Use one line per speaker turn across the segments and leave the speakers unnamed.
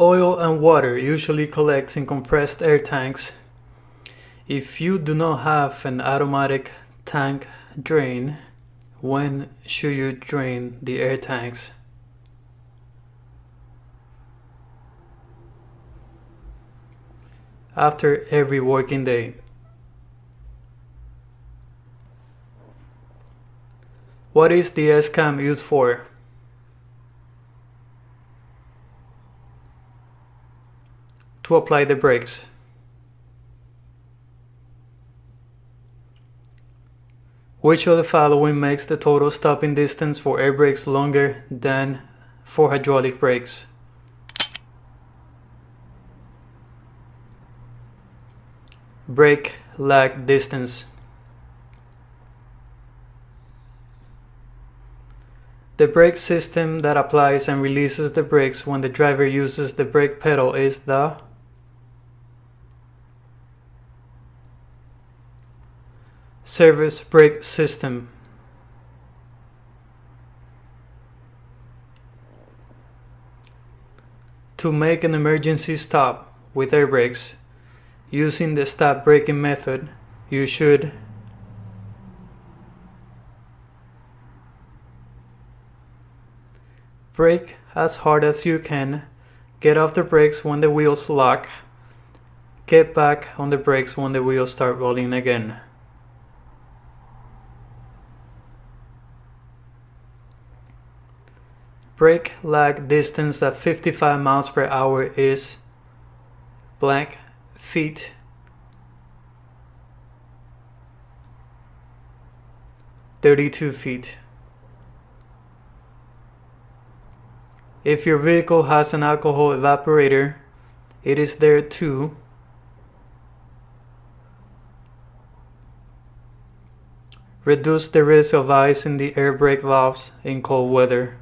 Oil and water usually collect in compressed air tanks. If you do not have an automatic tank drain, when should you drain the air tanks? After every working day. What is the S-cam used for? To apply the brakes. Which of the following makes the total stopping distance for air brakes longer than for hydraulic brakes? Brake lag distance. The brake system that applies and releases the brakes when the driver uses the brake pedal is the service brake system. To make an emergency stop with air brakes, using the stop braking method, you should brake as hard as you can, get off the brakes when the wheels lock, get back on the brakes when the wheels start rolling again. Brake lag distance at 55 miles per hour is blank feet. (32 feet). If your vehicle has an alcohol evaporator, it is there to reduce the risk of ice in the air brake valves in cold weather.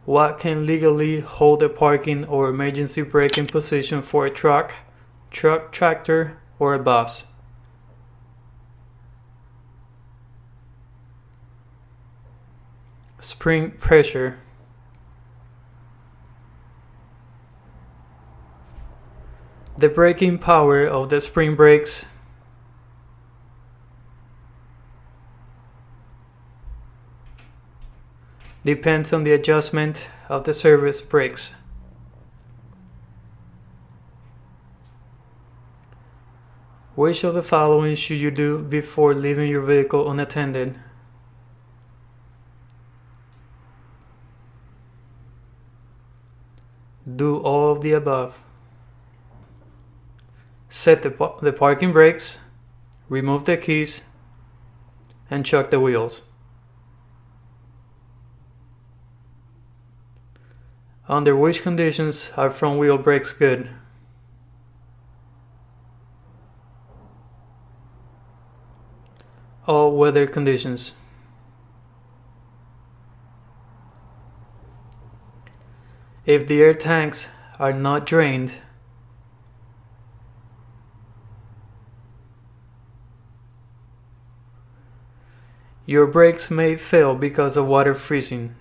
What can legally hold a parking or emergency braking position for a truck, tractor, or a bus? Spring pressure. The braking power of the spring brakes depends on the adjustment of the service brakes. Which of the following should you do before leaving your vehicle unattended? Do all of the above. Set the parking brakes, remove the keys, and chuck the wheels. Under which conditions are front wheel brakes good? All weather conditions. If the air tanks are not drained, your brakes may fail because of water freezing.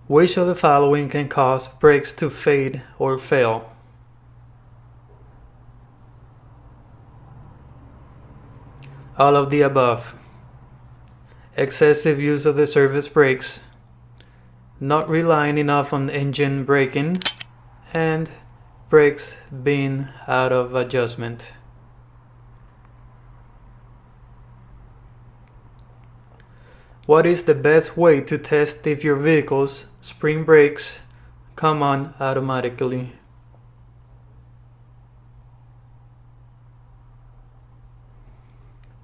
Which of the following can cause brakes to fade or fail? All of the above. Excessive use of the service brakes, not relying enough on engine braking, and brakes being out of adjustment. What is the best way to test if your vehicle's spring brakes come on automatically?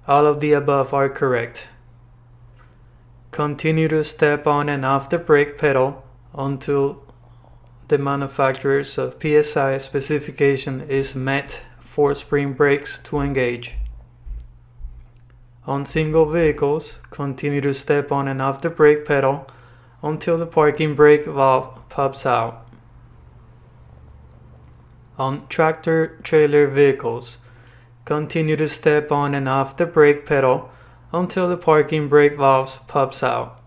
All of the above are correct. Continue to step on and off the brake pedal until the manufacturer's PSI specification is met for spring brakes to engage. On single vehicles, continue to step on and off the brake pedal until the parking brake valve pops out. On tractor-trailer vehicles, continue to step on and off the brake pedal until the parking brake valve pops out.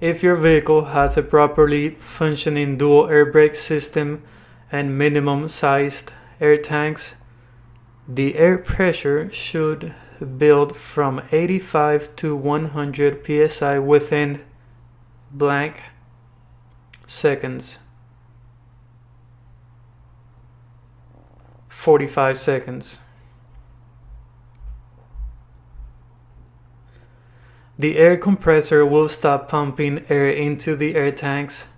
If your vehicle has a properly functioning dual air brake system and minimum sized air tanks, the air pressure should build from 85 to 100 psi within blank seconds. 45 seconds. The air compressor will stop pumping air into the air tanks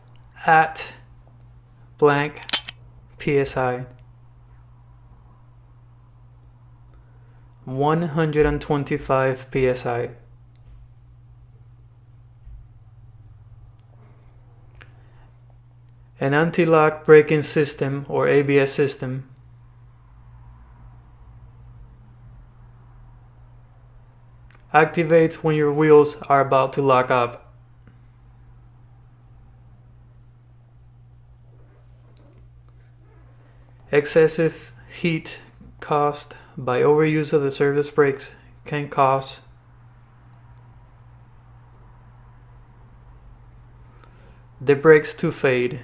at blank psi. 125 psi. An anti-lock braking system or ABS system activates when your wheels are about to lock up. Excessive heat caused by overuse of the service brakes can cause the brakes to fade.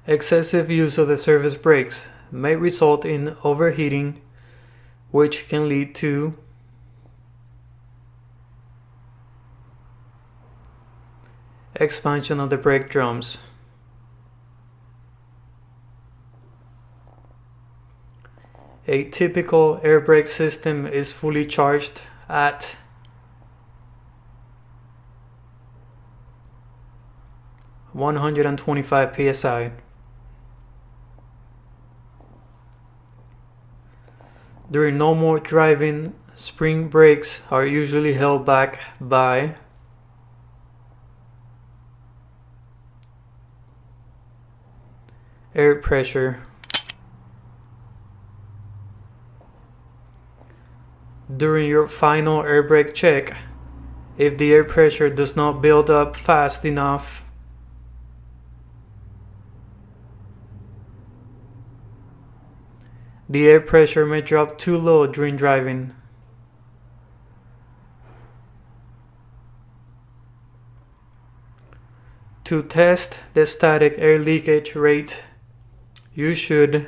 Excessive use of the service brakes may result in overheating, which can lead to expansion of the brake drums. A typical air brake system is fully charged at 125 psi. During normal driving, spring brakes are usually held back by air pressure. During your final air brake check, if the air pressure does not build up fast enough, the air pressure may drop too low during driving. To test the static air leakage rate, you should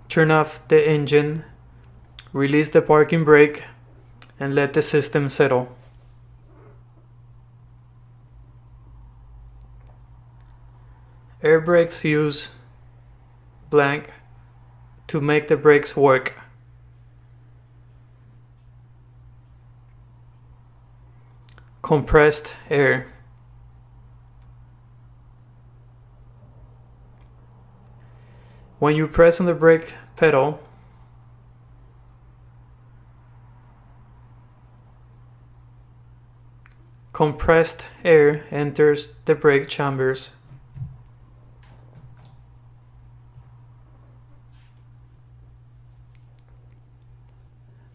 turn off the engine, release the parking brake, and let the system settle. Air brakes use blank to make the brakes work. Compressed air. When you press on the brake pedal, compressed air enters the brake chambers.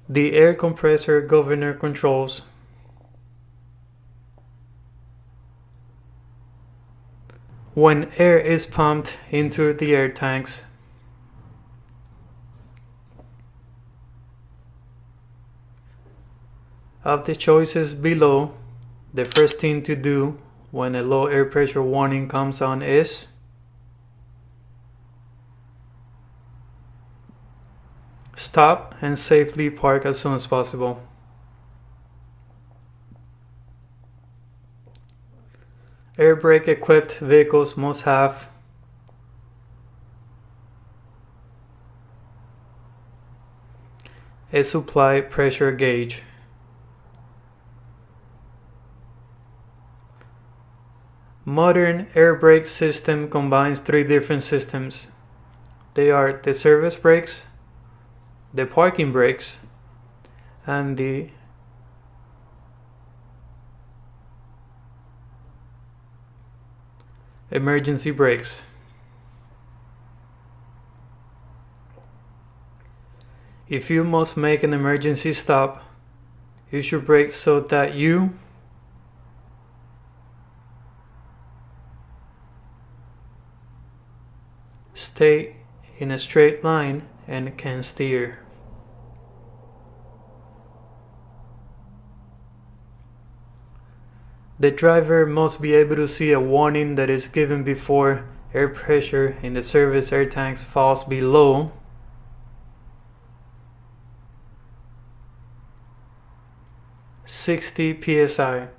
The air compressor governor controls when air is pumped into the air tanks. Of the choices below, the first thing to do when a low air pressure warning comes on is stop and safely park as soon as possible. Air brake equipped vehicles must have a supply pressure gauge. Modern air brake system combines three different systems. They are the service brakes, the parking brakes, and the emergency brakes. If you must make an emergency stop, Use your brake so that you stay in a straight line and can steer. The driver must be able to see a warning that is given before air pressure in the service air tanks falls below 60 psi.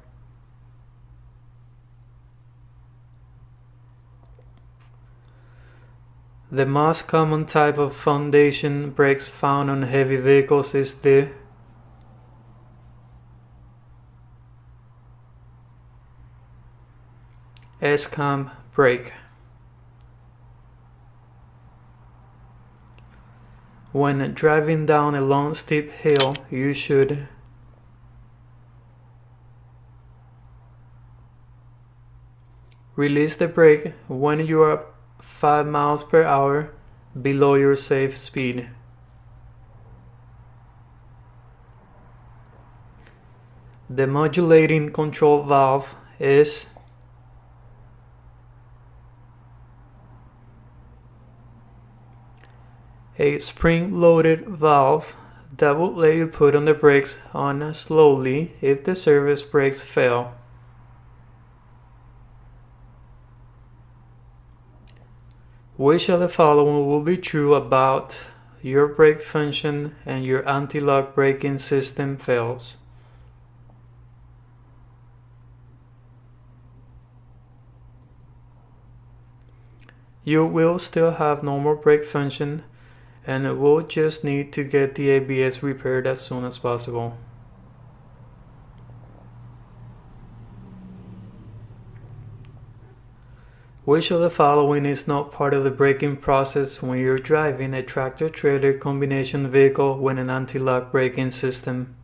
The most common type of foundation brakes found on heavy vehicles is the S-cam brake. When driving down a long steep hill, you should release the brake when you are 5 miles per hour below your safe speed. The modulating control valve is a spring-loaded valve that will let you put on the brakes on slowly if the service brakes fail. Which of the following will be true about your brake function and your anti-lock braking system fails? You will still have normal brake function and will just need to get the ABS repaired as soon as possible. Which of the following is not part of the braking process when you're driving a tractor-trailer combination vehicle with an anti-lock braking system?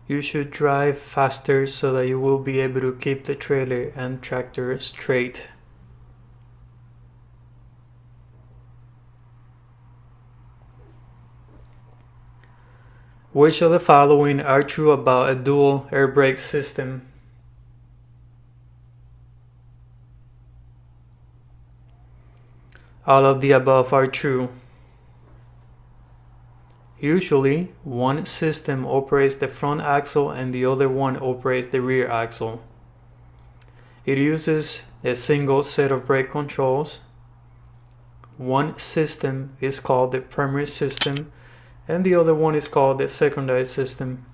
You should drive faster so that you will be able to keep the trailer and tractor straight. Which of the following are true about a dual air brake system? All of the above are true. Usually, one system operates the front axle and the other one operates the rear axle. It uses a single set of brake controls. One system is called the primary system and the other one is called the secondary system.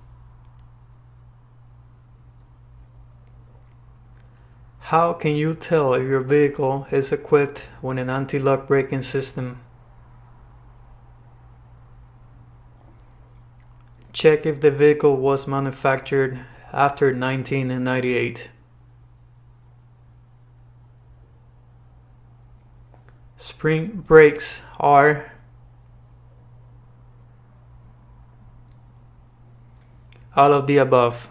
How can you tell if your vehicle is equipped with an anti-lock braking system? Check if the vehicle was manufactured after 1998. Spring brakes are all of the above.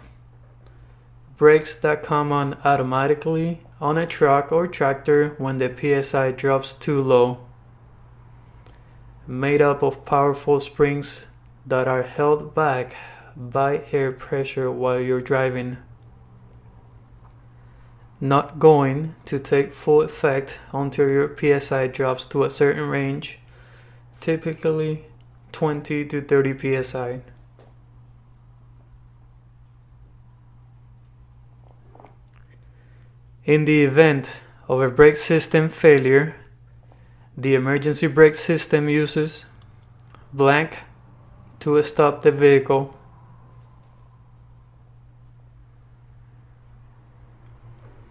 Brakes that come on automatically on a truck or tractor when the PSI drops too low. Made up of powerful springs that are held back by air pressure while you're driving. Not going to take full effect until your PSI drops to a certain range, typically 20 to 30 PSI. In the event of a brake system failure, the emergency brake system uses blank to stop the vehicle,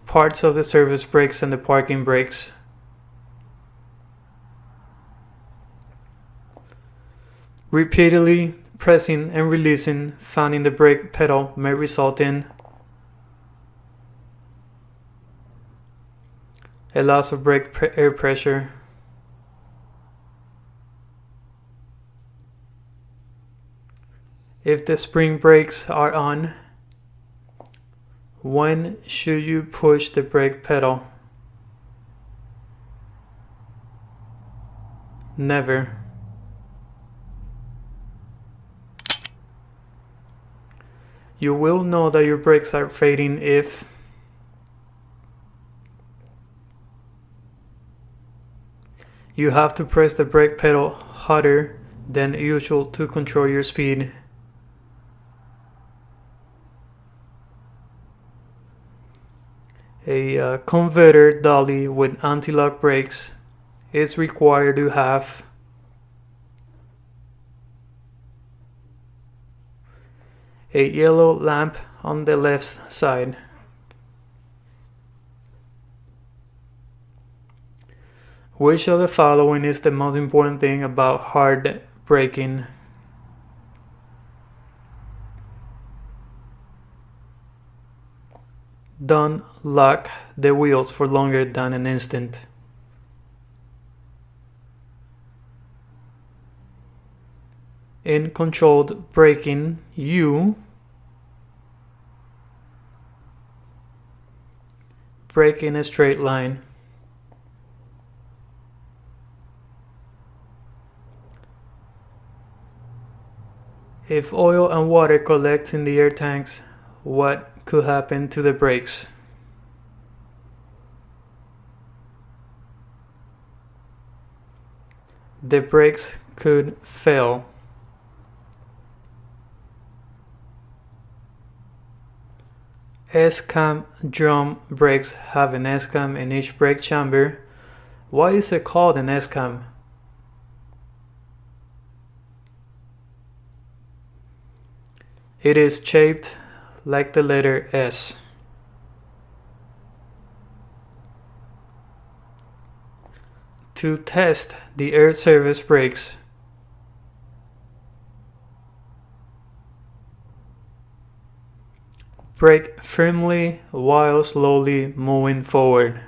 parts of the service brakes and the parking brakes. Repeatedly pressing and releasing fanning the brake pedal may result in a loss of brake air pressure, if the spring brakes are on, when should you push the brake pedal? Never. You will know that your brakes are fading if you have to press the brake pedal harder than usual to control your speed. A converter dolly with anti-lock brakes is required to have a yellow lamp on the left side. Which of the following is the most important thing about hard braking? Don't lock the wheels for longer than an instant. In controlled braking, you brake in a straight line. If oil and water collect in the air tanks, what could happen to the brakes? The brakes could fail. S-cam drum brakes have an S-cam in each brake chamber. Why is it called an S-cam? It is shaped like the letter S. To test the air service brakes, brake firmly while slowly moving forward.